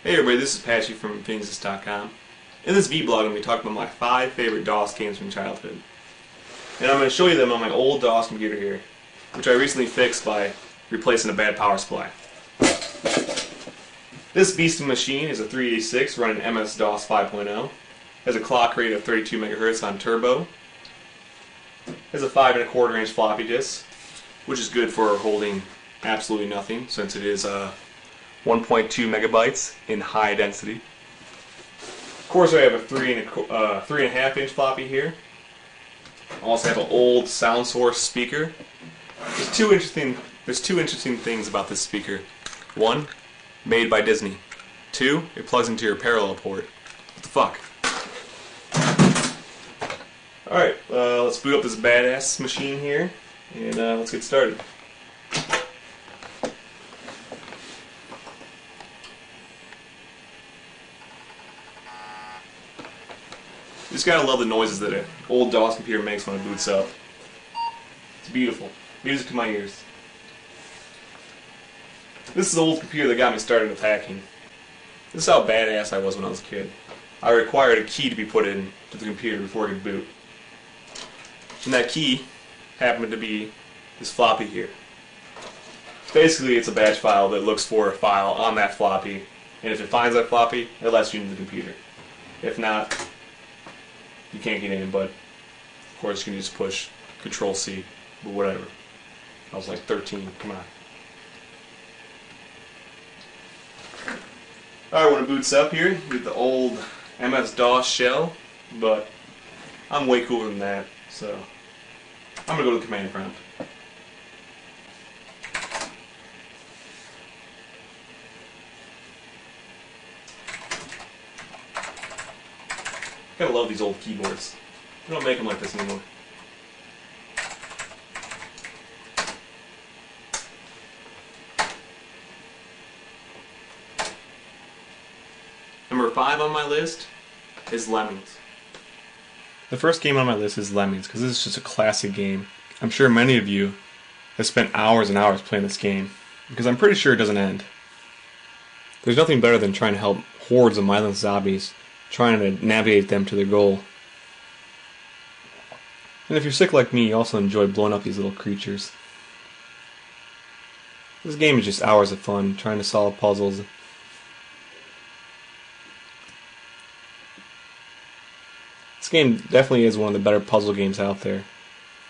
Hey everybody, this is Patchy from Phoenixes.com. In this vlog, I'm going to be talking about my 5 favorite DOS games from childhood. And I'm going to show you them on my old DOS computer here, which I recently fixed by replacing a bad power supply. This beast of a machine is a 386 running MS-DOS 5.0. Has a clock rate of 32 MHz on turbo. Has a 5 1/4 inch floppy disk, which is good for holding absolutely nothing since it is 1.2 megabytes in high density. Of course, I have a 3.5 inch floppy here. I also have an old sound source speaker. There's two interesting things about this speaker. One, made by Disney. Two, it plugs into your parallel port. What the fuck? Alright, let's boot up this badass machine here, and let's get started. You just gotta love the noises that an old DOS computer makes when it boots up. It's beautiful. Music to my ears. This is the old computer that got me started with hacking. This is how badass I was when I was a kid. I required a key to be put in to the computer before it could boot. And that key happened to be this floppy here. Basically, it's a batch file that looks for a file on that floppy, and if it finds that floppy, it lets you into the computer. If not, you can't get in, but of course you can just push Control-C, but whatever. I was like 13, come on. Alright, when it boots up here, you get the old MS-DOS shell, but I'm way cooler than that, so I'm going to go to the command prompt. I gotta love these old keyboards. They don't make them like this anymore. Number 5 on my list is Lemmings. The first game on my list is Lemmings because this is just a classic game. I'm sure many of you have spent hours and hours playing this game because I'm pretty sure it doesn't end. There's nothing better than trying to help hordes of mindless zombies, trying to navigate them to their goal. And if you're sick like me, you also enjoy blowing up these little creatures. This game is just hours of fun, trying to solve puzzles. This game definitely is one of the better puzzle games out there.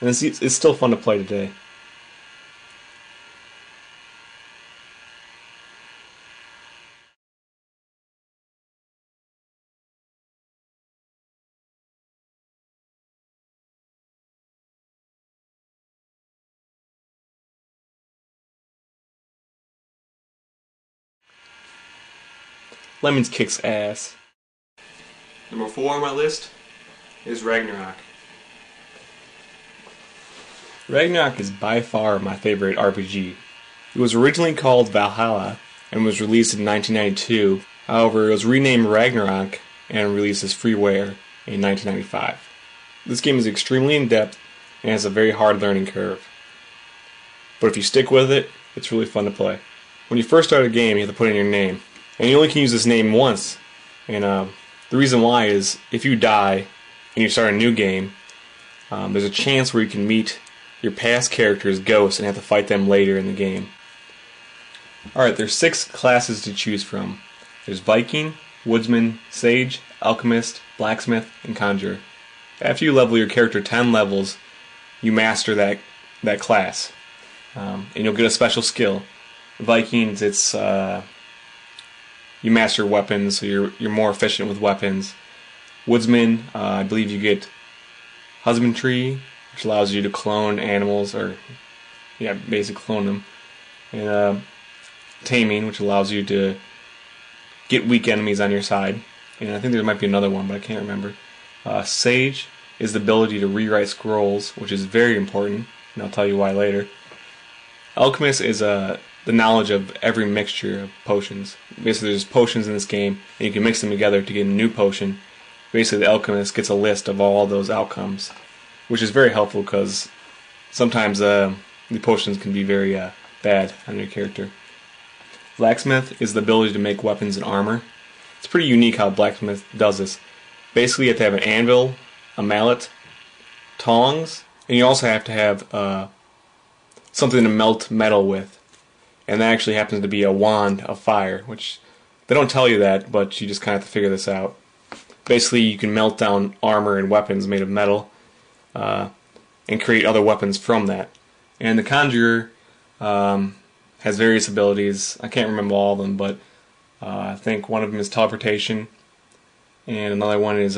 And it's still fun to play today. Lemmings kicks ass. Number 4 on my list is Ragnarok. Ragnarok is by far my favorite RPG. It was originally called Valhalla and was released in 1992. However, it was renamed Ragnarok and released as freeware in 1995. This game is extremely in-depth and has a very hard learning curve. But if you stick with it, it's really fun to play. When you first start a game, you have to put in your name. And you only can use this name once. And the reason why is if you die and you start a new game, there's a chance where you can meet your past character's ghosts and have to fight them later in the game. Alright, there's 6 classes to choose from. There's Viking, Woodsman, Sage, Alchemist, Blacksmith, and Conjurer. After you level your character 10 levels, you master that class. And you'll get a special skill. Vikings, it's you master weapons, so you're more efficient with weapons. Woodsman, I believe you get husbandry, which allows you to clone animals, or basically clone them. And taming, which allows you to get weak enemies on your side. And I think there might be another one, but I can't remember. Sage is the ability to rewrite scrolls, which is very important, and I'll tell you why later. Alchemist is the knowledge of every mixture of potions. Basically, there's potions in this game, and you can mix them together to get a new potion. Basically, the alchemist gets a list of all those outcomes, which is very helpful because sometimes the potions can be very bad on your character. Blacksmith is the ability to make weapons and armor. It's pretty unique how Blacksmith does this. Basically, you have to have an anvil, a mallet, tongs, and you also have to have something to melt metal with. And that actually happens to be a wand of fire, which they don't tell you that, but you just kind of have to figure this out. Basically, you can melt down armor and weapons made of metal and create other weapons from that. And the Conjurer has various abilities. I can't remember all of them, but I think one of them is teleportation, and another one is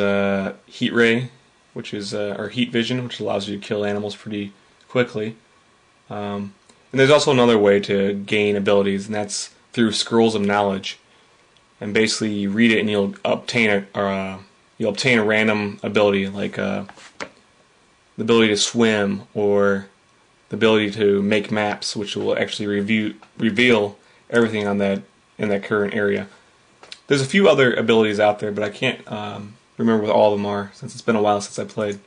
heat ray, which is or heat vision, which allows you to kill animals pretty quickly. And there's also another way to gain abilities, and that's through scrolls of knowledge. And basically, you read it, and you'll obtain a random ability, like the ability to swim or the ability to make maps, which will actually reveal everything on that in that current area. There's a few other abilities out there, but I can't remember what all of them are since it's been a while since I played.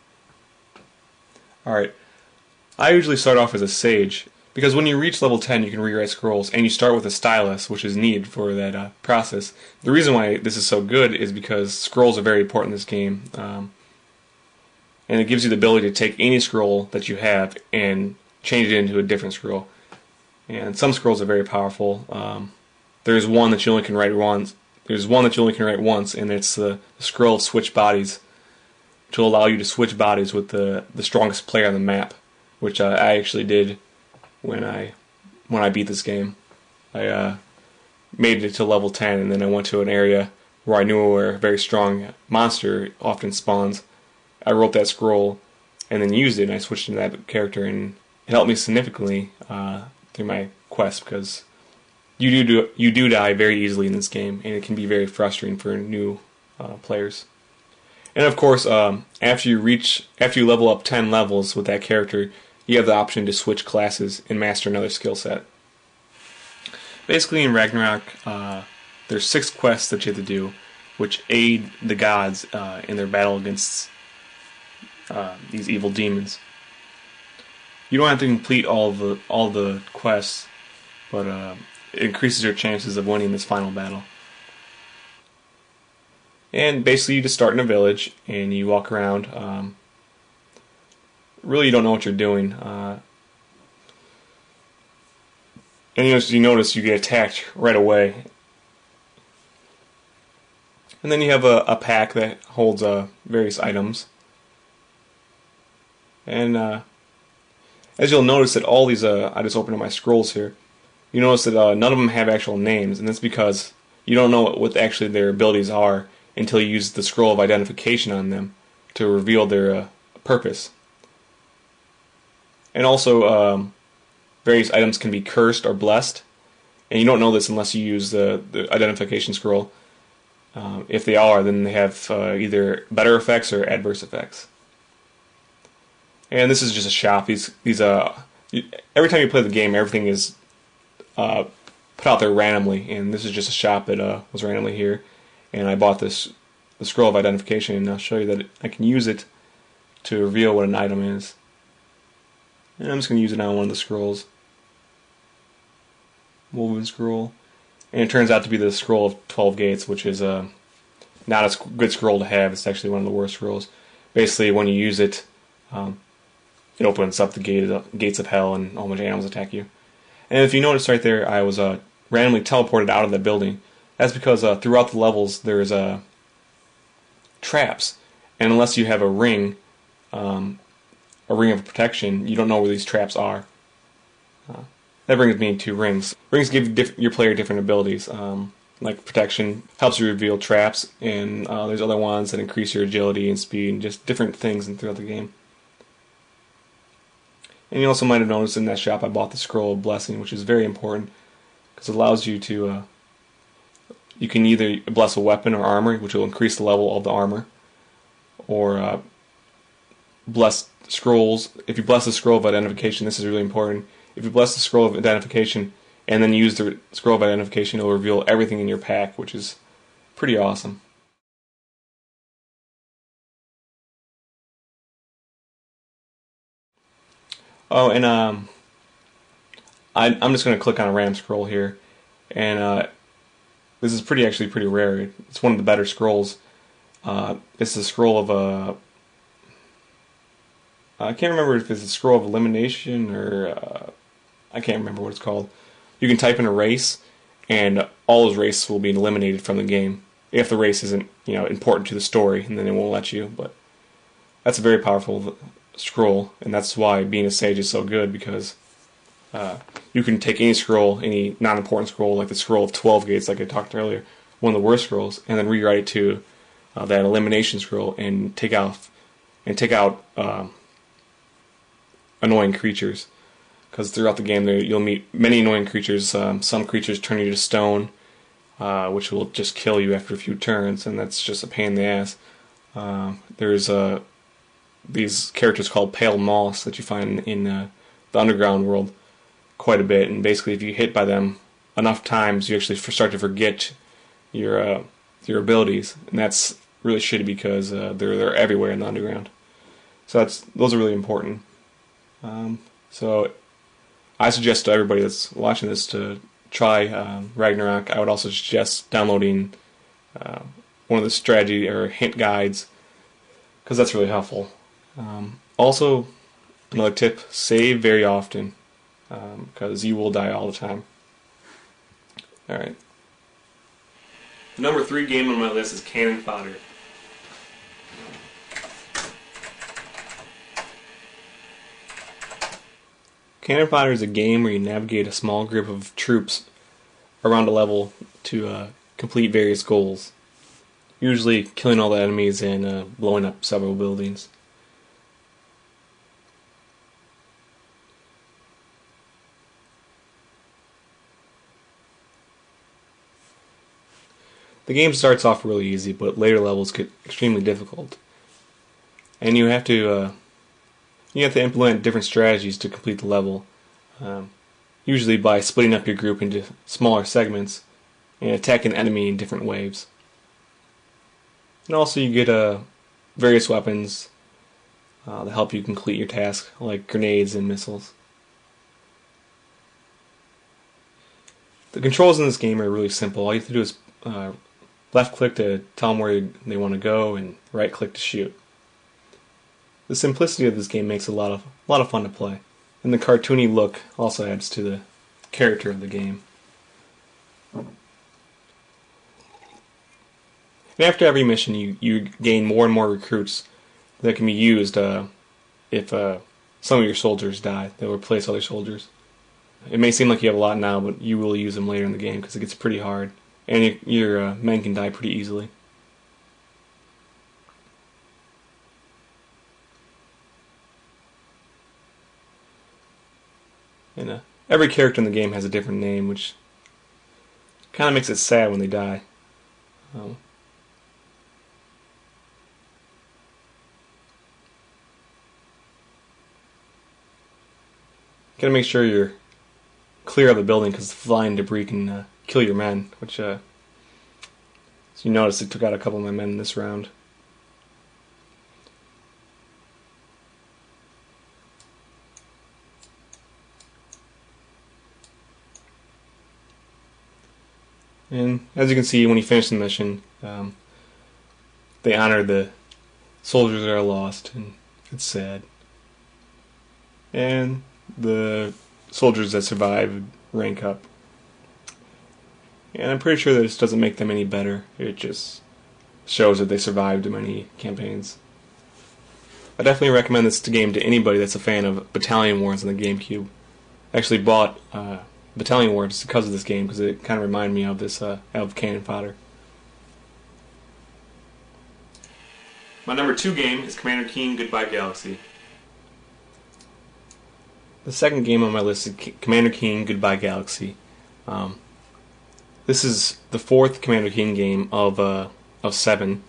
Alright, I usually start off as a sage, because when you reach level 10 you can rewrite scrolls, and you start with a stylus, which is needed for that process. The reason why this is so good is because scrolls are very important in this game, and it gives you the ability to take any scroll that you have and change it into a different scroll. And some scrolls are very powerful. There's one that you only can write once. And it's the scroll of switch bodies, which will allow you to switch bodies with the strongest player on the map, which I actually did when I beat this game. I made it to level 10, and then I went to an area where I knew where a very strong monster often spawns. I wrote that scroll and then used it, and I switched into that character, and it helped me significantly through my quest, because you do die very easily in this game, and it can be very frustrating for new players. And of course, after you level up 10 levels with that character, you have the option to switch classes and master another skill set. Basically, in Ragnarok, there's 6 quests that you have to do, which aid the gods in their battle against these evil demons. You don't have to complete all the quests, but it increases your chances of winning this final battle. And basically, you just start in a village and you walk around. Really, you don't know what you're doing, and you notice you get attacked right away. And then you have a pack that holds various items. And as you'll notice that all these, I just opened up my scrolls here, you notice that none of them have actual names, and that's because you don't know what actually their abilities are until you use the scroll of identification on them to reveal their purpose. And also, various items can be cursed or blessed, and you don't know this unless you use the identification scroll. If they are, then they have either better effects or adverse effects. And this is just a shop. Every time you play the game, everything is put out there randomly, and this is just a shop that was randomly here. And I bought the scroll of identification, and I'll show you that I can use it to reveal what an item is. And I'm just going to use it on one of the scrolls. Woven scroll. And it turns out to be the scroll of 12 gates, which is not a good scroll to have. It's actually one of the worst scrolls. Basically, when you use it, it opens up the gates of hell, and a whole bunch of animals attack you. And if you notice right there, I was randomly teleported out of that building. That's because throughout the levels there's traps, and unless you have a ring of protection, you don't know where these traps are. That brings me to rings. Rings give your player different abilities. Like protection helps you reveal traps, and there's other ones that increase your agility and speed, and just different things throughout the game. And you also might have noticed in that shop I bought the Scroll of Blessing, which is very important because it allows you to you can either bless a weapon or armor, which will increase the level of the armor, or bless scrolls. If you bless the Scroll of Identification, this is really important. If you bless the Scroll of Identification and then use the Scroll of Identification, it will reveal everything in your pack, which is pretty awesome. Oh, and I'm just going to click on a random scroll here, and this is actually pretty rare. It's one of the better scrolls. It's the scroll of I can't remember if it's a scroll of elimination or I can't remember what it's called. You can type in a race, and all those races will be eliminated from the game if the race isn't important to the story, and then it won't let you. But that's a very powerful scroll, and that's why being a sage is so good, because you can take any scroll, any non-important scroll, like the scroll of 12 gates, like I talked earlier, one of the worst scrolls, and then rewrite it to that elimination scroll and take out annoying creatures. Because throughout the game you'll meet many annoying creatures. Some creatures turn you to stone, which will just kill you after a few turns, and that's just a pain in the ass. There's these characters called pale moss that you find in the underground world quite a bit, and basically if you get hit by them enough times, you actually start to forget your abilities, and that's really shitty because they're everywhere in the underground. So those are really important. So I suggest to everybody that's watching this to try Ragnarok. I would also suggest downloading one of the strategy or hint guides, because that's really helpful. Also, another tip: save very often, because you will die all the time. Alright. The number 3 game on my list is Cannon Fodder. Cannon Fodder is a game where you navigate a small group of troops around a level to complete various goals, usually killing all the enemies and blowing up several buildings. The game starts off really easy, but later levels get extremely difficult, and you have to implement different strategies to complete the level, usually by splitting up your group into smaller segments and attacking the enemy in different waves. And also you get various weapons that help you complete your task, like grenades and missiles. The controls in this game are really simple. All you have to do is left click to tell them where they want to go, and right click to shoot. The simplicity of this game makes it a lot of fun to play, and the cartoony look also adds to the character of the game. And after every mission, you gain more and more recruits that can be used if some of your soldiers die. They'll replace other soldiers. It may seem like you have a lot now, but you will use them later in the game because it gets pretty hard, and your men can die pretty easily. And every character in the game has a different name, which kind of makes it sad when they die. Gotta make sure you're clear of the building, because flying debris can kill your men, which, as you notice, it took out a couple of my men in this round. And as you can see, when you finish the mission, they honor the soldiers that are lost, and it's sad. And the soldiers that survive rank up. And I'm pretty sure that this doesn't make them any better. It just shows that they survived many campaigns. I definitely recommend this game to anybody that's a fan of Battalion Wars on the GameCube. I actually bought Battalion Wars just because of this game, because it kind of reminded me of this of Cannon Fodder. My number 2 game is Commander Keen Goodbye Galaxy. The second game on my list is Commander Keen Goodbye Galaxy. This is the 4th Commander Keen game of 7,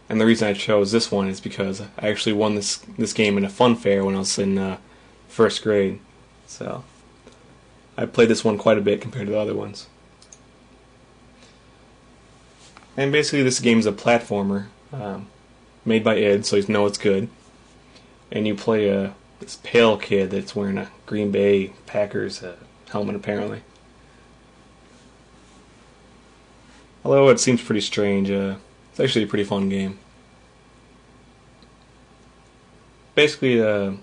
and the reason I chose this one is because I actually won this game in a fun fair when I was in 1st grade. So I played this one quite a bit compared to the other ones. And basically this game is a platformer made by id, so you know it's good. And you play this pale kid that's wearing a Green Bay Packers helmet, apparently. Although it seems pretty strange, it's actually a pretty fun game. Basically, the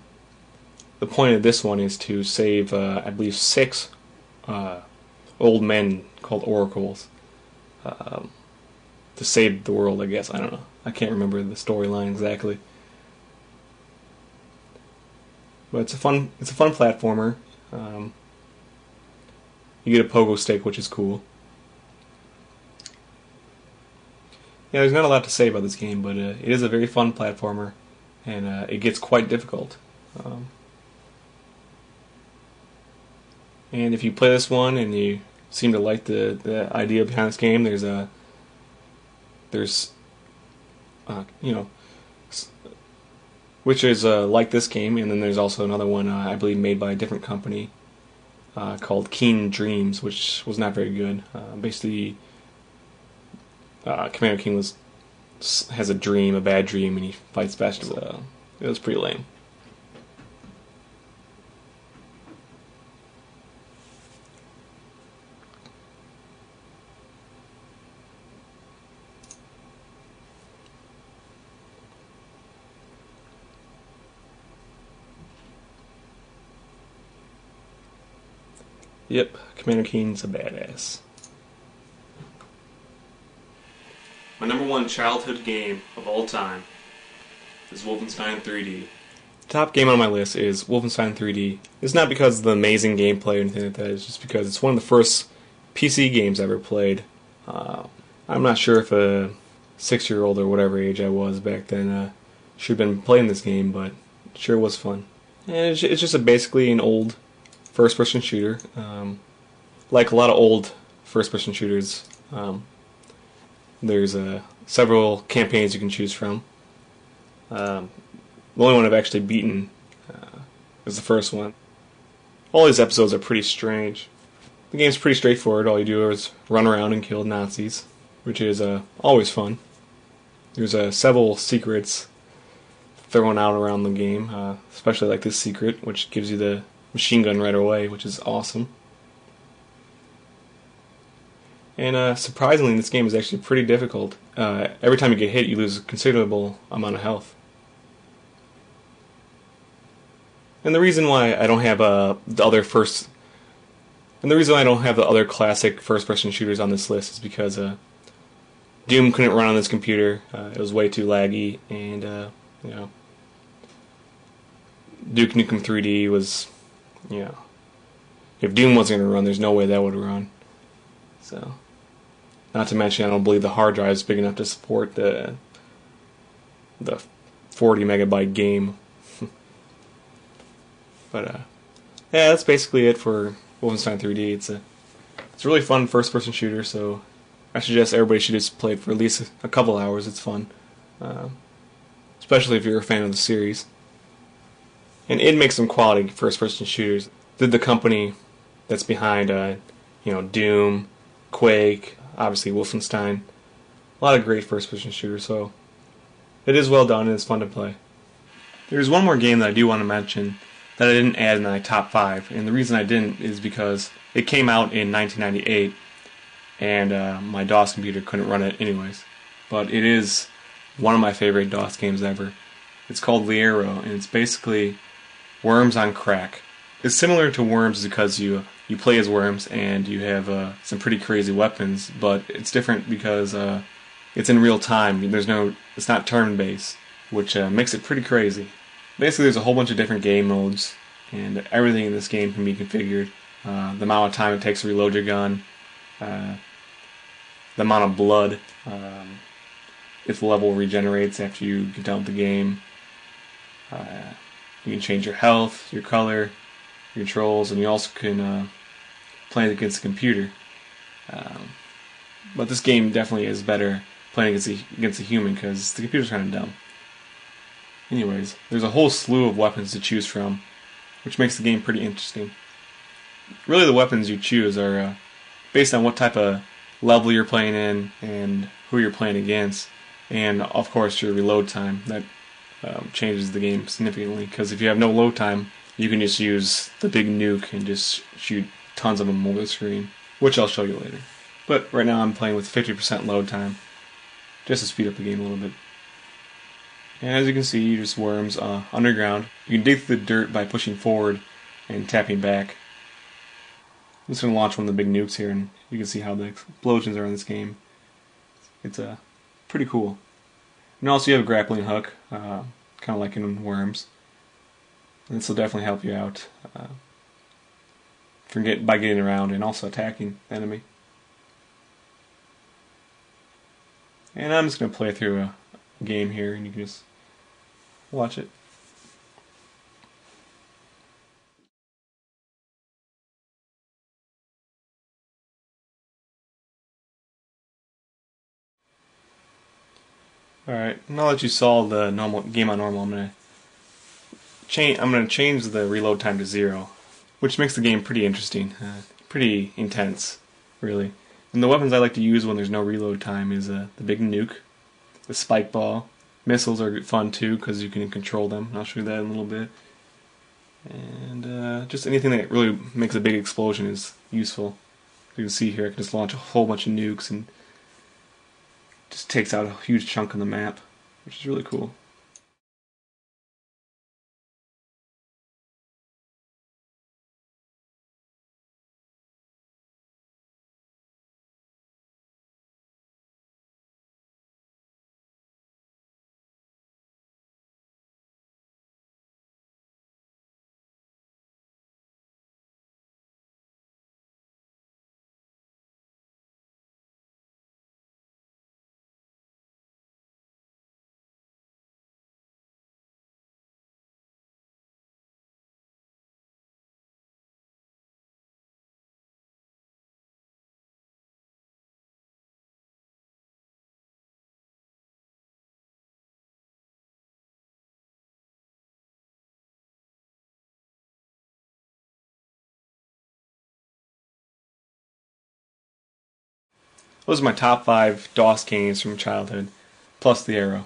point of this one is to save, I believe, 6 old men called oracles to save the world, I guess. I don't know. I can't remember the storyline exactly. But it's a fun platformer. You get a pogo stick, which is cool. Yeah, there's not a lot to say about this game, but it is a very fun platformer, and it gets quite difficult. And if you play this one and you seem to like the idea behind this game, there's which is like this game, and then there's also another one I believe made by a different company called Keen Dreams, which was not very good. Basically, Commander King has a bad dream, and he fights vegetables. It was pretty lame. Yep, Commander Keen's a badass. My number one childhood game of all time is Wolfenstein 3D. The top game on my list is Wolfenstein 3D. It's not because of the amazing gameplay or anything like that, it's just because it's one of the first PC games I ever played. I'm not sure if a 6-year-old or whatever age I was back then should have been playing this game, but it sure was fun. And it's just basically an old first-person shooter. Like a lot of old first-person shooters, there's several campaigns you can choose from. The only one I've actually beaten is the first one. All these episodes are pretty strange. The game's pretty straightforward. All you do is run around and kill Nazis, which is always fun. There's several secrets thrown out around the game, especially like this secret, which gives you the machine gun right away, which is awesome. And surprisingly, this game is actually pretty difficult. Every time you get hit, you lose a considerable amount of health. And the reason why I don't have the other classic first-person shooters on this list is because Doom couldn't run on this computer. It was way too laggy, and Duke Nukem 3D was, if Doom wasn't going to run, there's no way that would run. So, not to mention, I don't believe the hard drive is big enough to support the 40 megabyte game. But yeah, that's basically it for Wolfenstein 3D. It's a really fun first-person shooter, so I suggest everybody should just play it for at least a couple hours. It's fun, especially if you're a fan of the series. And it makes some quality first-person shooters. The company that's behind, Doom, Quake, obviously Wolfenstein, a lot of great first-person shooters. So it is well done and it's fun to play. There's one more game that I do want to mention that I didn't add in my top 5, and the reason I didn't is because it came out in 1998, and my DOS computer couldn't run it anyways. But it is one of my favorite DOS games ever. It's called Liero, and it's basically Worms on crack. It's similar to Worms because you play as worms and you have some pretty crazy weapons, but it's different because it's in real time. It's not turn-based, which makes it pretty crazy. Basically, there's a whole bunch of different game modes, and everything in this game can be configured. The amount of time it takes to reload your gun, the amount of blood, if the level regenerates after you get done with the game. You can change your health, your color, your controls, and you also can play against the computer. But this game definitely is better playing against a human because the computer's kind of dumb. Anyways, there's a whole slew of weapons to choose from, which makes the game pretty interesting. Really, the weapons you choose are based on what type of level you're playing in and who you're playing against, and of course your reload time. That changes the game significantly, because if you have no load time, you can just use the big nuke and just shoot tons of them over the screen, which I'll show you later. But right now I'm playing with 50% load time, just to speed up the game a little bit. And as you can see, there's worms underground. You can dig through the dirt by pushing forward and tapping back. I'm just going to launch one of the big nukes here, and you can see how the explosions are in this game. It's pretty cool. And also you have a grappling hook, kind of like in Worms. And this will definitely help you out by getting around and also attacking the enemy. And I'm just going to play through a game here, and you can just watch it. Alright, now that you saw the normal game on normal, I'm gonna change the reload time to 0, which makes the game pretty interesting, pretty intense, really. And the weapons I like to use when there's no reload time is the big nuke, the spike ball. Missiles are fun too because you can control them. I'll show you that in a little bit. And just anything that really makes a big explosion is useful. You can see here I can just launch a whole bunch of nukes and just takes out a huge chunk of the map, which is really cool. Those are my top 5 DOS games from childhood, plus the Arrow.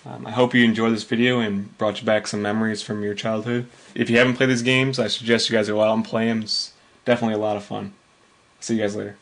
I hope you enjoyed this video and brought you back some memories from your childhood. If you haven't played these games, I suggest you guys go out and play them. It's definitely a lot of fun. See you guys later.